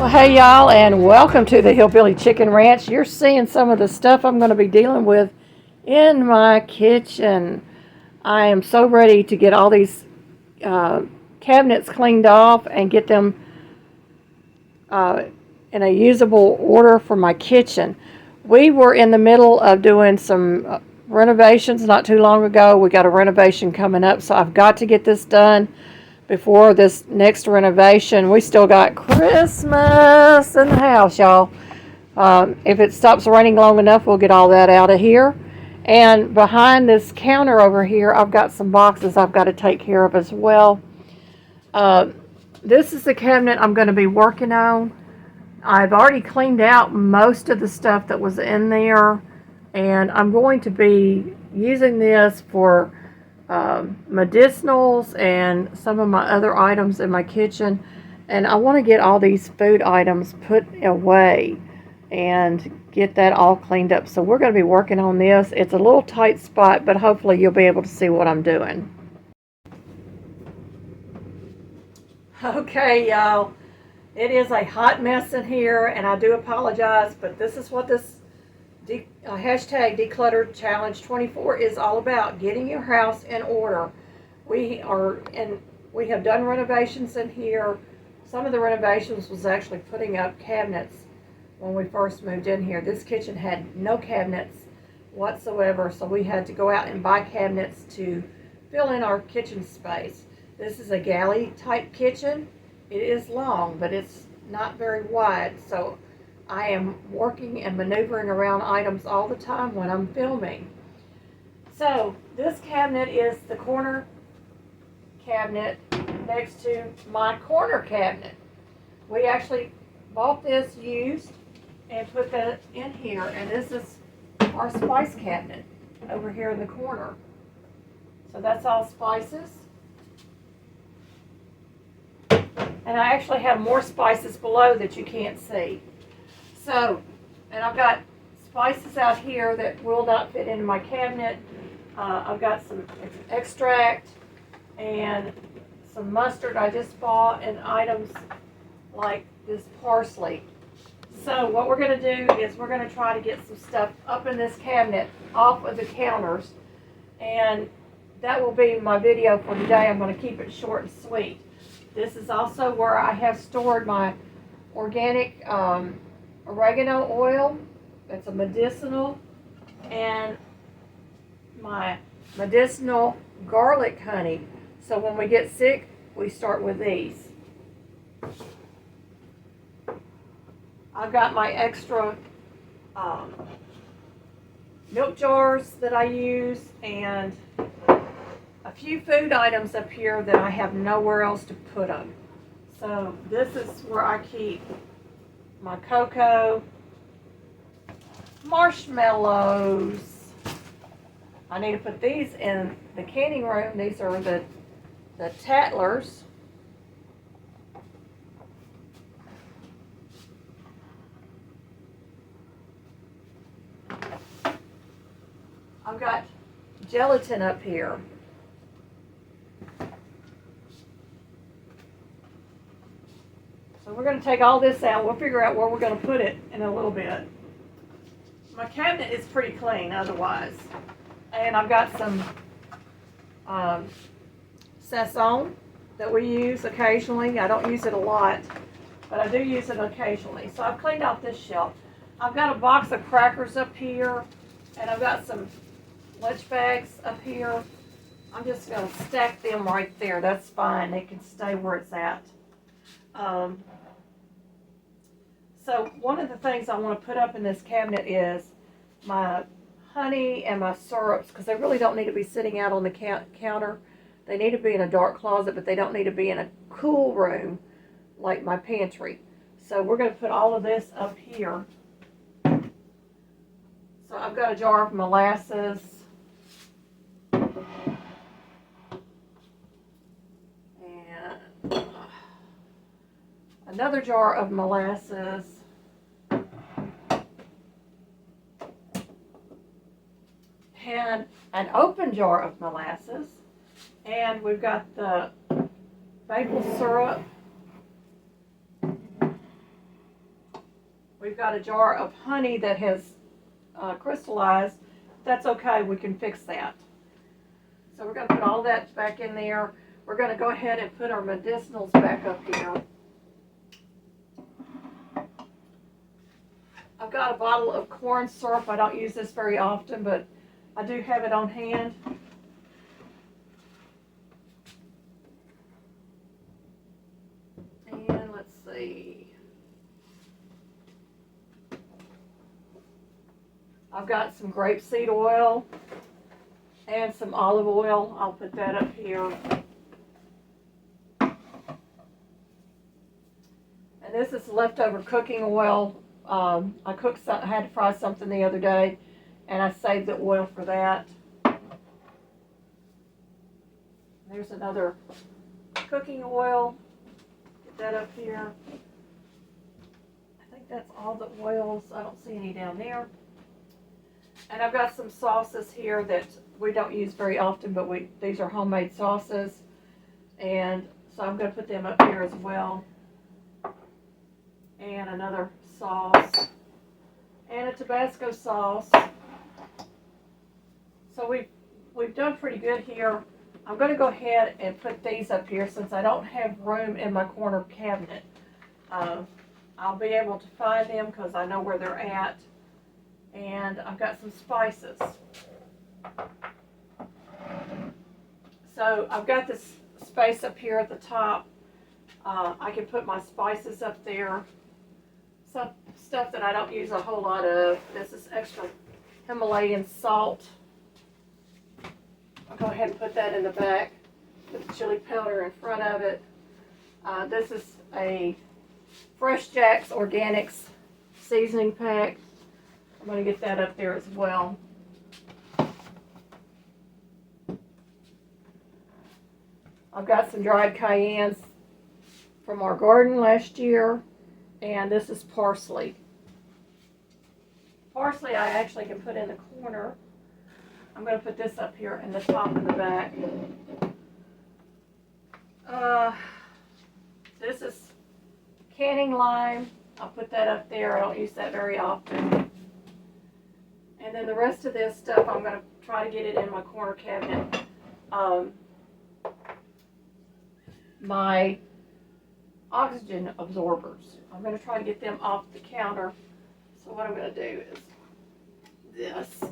Well, hey y'all, and welcome to the Hillbilly Chicken Ranch. You're seeing some of the stuff I'm going to be dealing with in my kitchen. I am so ready to get all these cabinets cleaned off and get them in a usable order for my kitchen. We were in the middle of doing some renovations not too long ago. We got a renovation coming up, so I've got to get this done before this next renovation. We still got Christmas in the house, y'all. If it stops raining long enough, we'll get all that out of here. And behind this counter over here, I've got some boxes I've got to take care of as well. This is the cabinet I'm going to be working on. I've already cleaned out most of the stuff that was in there, and I'm going to be using this for medicinals and some of my other items in my kitchen. And I want to get all these food items put away and get that all cleaned up. So we're going to be working on this. It's a little tight spot, but hopefully you'll be able to see what I'm doing. Okay, y'all. It is a hot mess in here, and I do apologize, but this is what this hashtag Declutter Challenge 24 is all about: getting your house in order. We have done renovations in here. Some of the renovations was actually putting up cabinets when we first moved in here. This kitchen had no cabinets whatsoever, so we had to go out and buy cabinets to fill in our kitchen space. This is a galley type kitchen. It is long, but it's not very wide, so I am working and maneuvering around items all the time when I'm filming. So this cabinet is the corner cabinet next to my corner cabinet. We actually bought this used and put that in here, and this is our spice cabinet over here in the corner. So that's all spices. And I actually have more spices below that you can't see. So, and I've got spices out here that will not fit into my cabinet. I've got some extract and some mustard I just bought, and items like this parsley. So what we're going to do is we're going to try to get some stuff up in this cabinet off of the counters, and that will be my video for today. I'm going to keep it short and sweet. This is also where I have stored my organic oregano oil. It's a medicinal, and my medicinal garlic honey. So when we get sick, we start with these. I've got my extra milk jars that I use, and a few food items up here that I have nowhere else to put them. So this is where I keep my cocoa, marshmallows. I need to put these in the canning room. These are the Tattlers. I've got gelatin up here. So we're going to take all this out. We'll figure out where we're going to put it in a little bit. My cabinet is pretty clean otherwise. And I've got some Sazon that we use occasionally. I don't use it a lot, but I do use it occasionally. So I've cleaned out this shelf. I've got a box of crackers up here, and I've got some lunch bags up here. I'm just going to stack them right there. That's fine. They can stay where it's at. So one of the things I want to put up in this cabinet is my honey and my syrups, because they really don't need to be sitting out on the counter. They need to be in a dark closet, but they don't need to be in a cool room like my pantry. So we're going to put all of this up here. So I've got a jar of molasses. And another jar of molasses. And an open jar of molasses, and we've got the maple syrup, we've got a jar of honey that has crystallized. That's okay, we can fix that. So we're going to put all that back in there. We're going to go ahead and put our medicinals back up here. I've got a bottle of corn syrup. I don't use this very often, but I do have it on hand. And let's see. I've got some grapeseed oil and some olive oil. I'll put that up here. And this is leftover cooking oil. I had to fry something the other day, and I saved the oil for that. There's another cooking oil. Get that up here. I think that's all the oils. I don't see any down there. And I've got some sauces here that we don't use very often, but these are homemade sauces. And so I'm going to put them up here as well. And another sauce. And a Tabasco sauce. So we've done pretty good here. I'm going to go ahead and put these up here since I don't have room in my corner cabinet. I'll be able to find them because I know where they're at. And I've got some spices. So I've got this space up here at the top. I can put my spices up there. Some stuff that I don't use a whole lot of. This is extra Himalayan salt. I'll go ahead and put that in the back. Put the chili powder in front of it. This is a Fresh Jack's Organics seasoning pack. I'm going to get that up there as well. I've got some dried cayennes from our garden last year, and this is parsley. Parsley I actually can put in the corner. I'm going to put this up here in the top and the back. This is canning lime. I'll put that up there. I don't use that very often. And then the rest of this stuff, I'm going to try to get it in my corner cabinet. My oxygen absorbers. I'm going to try to get them off the counter. So what I'm going to do is this.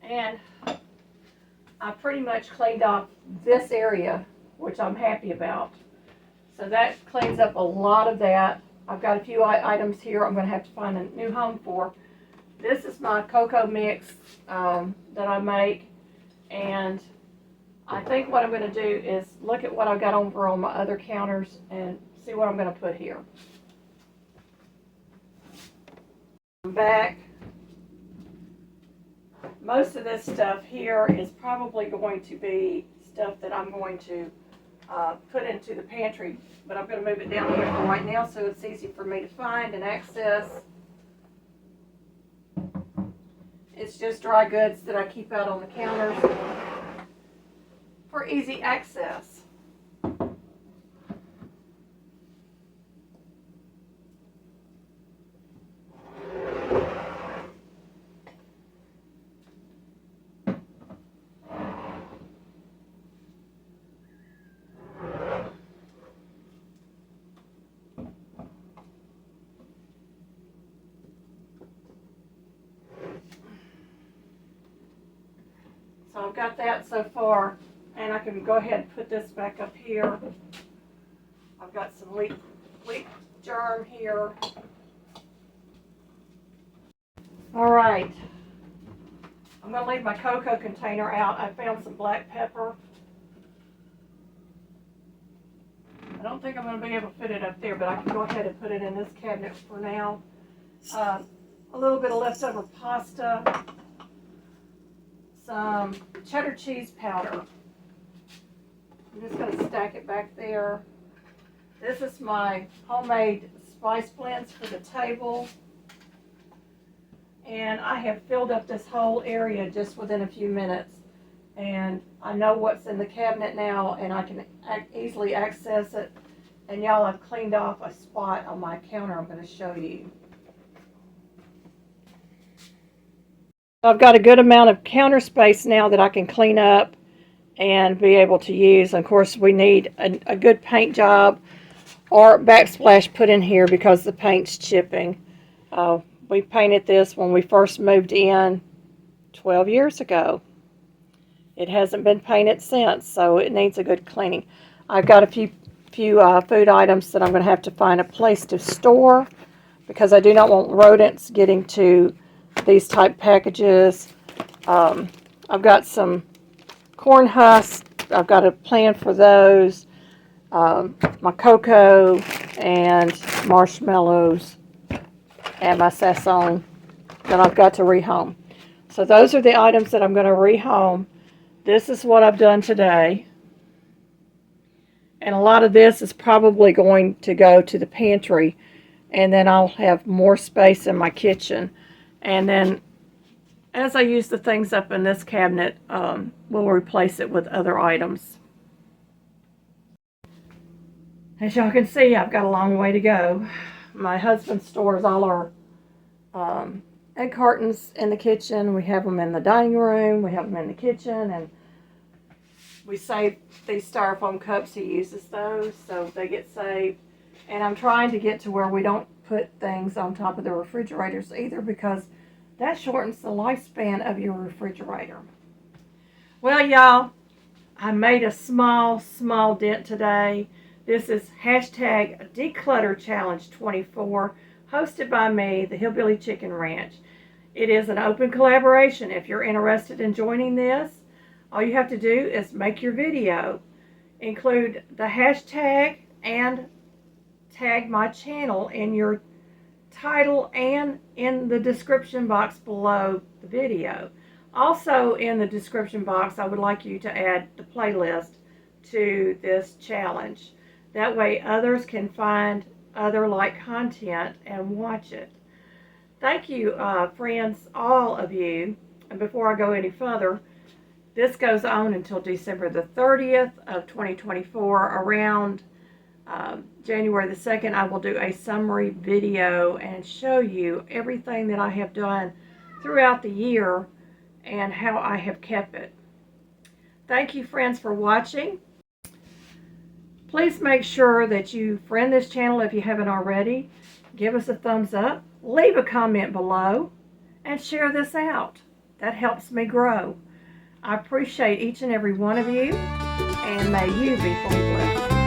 And I pretty much cleaned off this area, which I'm happy about. So that cleans up a lot of that. I've got a few items here I'm going to have to find a new home for. This is my cocoa mix that I make. And I think what I'm going to do is look at what I've got over on my other counters and see what I'm going to put here. I'm back. Most of this stuff here is probably going to be stuff that I'm going to put into the pantry, but I'm going to move it down here for right now so it's easy for me to find and access. It's just dry goods that I keep out on the counters for easy access. So I've got that so far, and I can go ahead and put this back up here. I've got some wheat germ here. All right, I'm going to leave my cocoa container out. I found some black pepper. I don't think I'm going to be able to fit it up there, but I can go ahead and put it in this cabinet for now. A little bit of leftover pasta. Some cheddar cheese powder. I'm just going to stack it back there. This is my homemade spice blends for the table. And I have filled up this whole area just within a few minutes. And I know what's in the cabinet now, and I can easily access it. And y'all, I've cleaned off a spot on my counter I'm going to show you. I've got a good amount of counter space now that I can clean up and be able to use. Of course, we need a good paint job or backsplash put in here because the paint's chipping. We painted this when we first moved in 12 years ago. It hasn't been painted since, so it needs a good cleaning. I've got a few food items that I'm going to have to find a place to store because I do not want rodents getting to these type packages. I've got some corn husks. I've got a plan for those. My cocoa and marshmallows and my sazon that I've got to rehome. So those are the items that I'm going to rehome. This is what I've done today. And a lot of this is probably going to go to the pantry. And then I'll have more space in my kitchen. And then as I use the things up in this cabinet, we'll replace it with other items. As y'all can see, I've got a long way to go. My husband stores all our egg cartons in the kitchen. We have them in the dining room. We have them in the kitchen. And we save these styrofoam cups. He uses those, so they get saved. And I'm trying to get to where we don't put things on top of the refrigerators either, because that shortens the lifespan of your refrigerator. Well, y'all, I made a small dent today. This is hashtag Declutter Challenge 24, hosted by me, the Hillbilly Chicken Ranch. It is an open collaboration. If you're interested in joining this, all you have to do is make your video, include the hashtag, and tag my channel in your title and in the description box below the video. Also in the description box, I would like you to add the playlist to this challenge. That way others can find other like content and watch it. Thank you, friends, all of you. And before I go any further, this goes on until December the 30th of 2024. Around January the 2nd, I will do a summary video and show you everything that I have done throughout the year and how I have kept it. Thank you, friends, for watching. Please make sure that you friend this channel if you haven't already. Give us a thumbs up, leave a comment below, and share this out. That helps me grow. I appreciate each and every one of you, and may you be fully blessed.